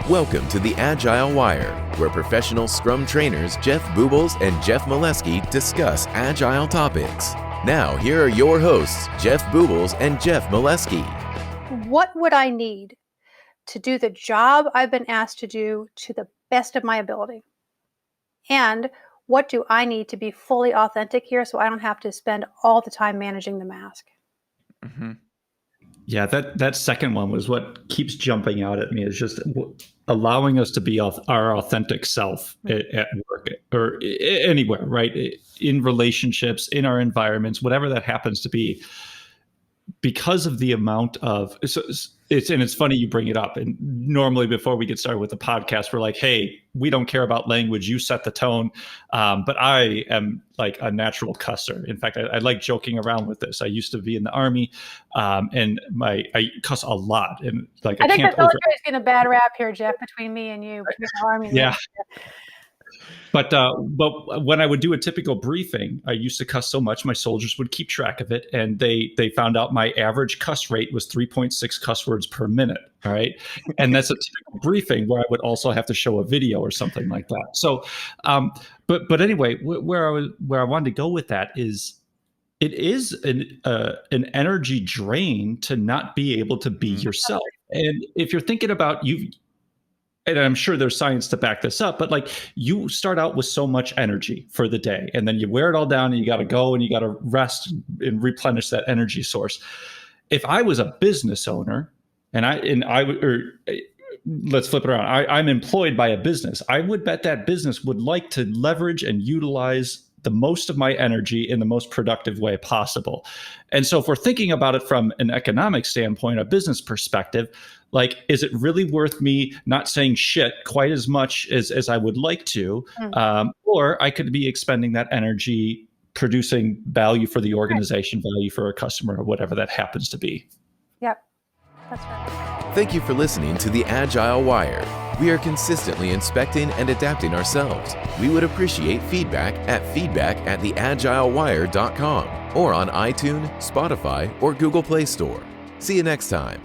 Welcome to the Agile Wire, where professional Scrum trainers Jeff Boobles and Jeff Molesky discuss Agile topics. Now, here are your hosts, Jeff Boobles and Jeff Molesky. What would I need to do the job I've been asked to do to the best of my ability? And what do I need to be fully authentic here so I don't have to spend all the time managing the mask? Mm-hmm. Yeah, that second one was what keeps jumping out at me, is just allowing us to be our authentic self at work or anywhere, right? In relationships, in our environments, whatever that happens to be. Because of the amount of it's funny you bring it up. And normally before we get started with the podcast, we're like, hey, we don't care about language. You set the tone. But I am like a natural cusser. In fact, I like joking around with this. I used to be in the Army, and I cuss a lot. And like I think the military is getting a bad rap here, Jeff, between me and you. Between the Army and yeah. But when I would do a typical briefing, I used to cuss so much, my soldiers would keep track of it. And they found out my average cuss rate was 3.6 cuss words per minute. All right. And that's a typical briefing where I would also have to show a video or something like that. So, but anyway, where I wanted to go with that is it is an energy drain to not be able to be yourself. And if you're thinking about and I'm sure there's science to back this up, but like you start out with so much energy for the day and then you wear it all down and you got to go and you got to rest and replenish that energy source. If I was a business owner let's flip it around. I'm employed by a business. I would bet that business would like to leverage and utilize the most of my energy in the most productive way possible. And so if we're thinking about it from an economic standpoint, a business perspective, like, is it really worth me not saying shit quite as much as I would like to? Or I could be expending that energy producing value for the organization, value for a customer, or whatever that happens to be. Yep, that's right. Thank you for listening to the Agile Wire. We are consistently inspecting and adapting ourselves. We would appreciate feedback at feedback@theagilewire.com or on iTunes, Spotify, or Google Play Store. See you next time.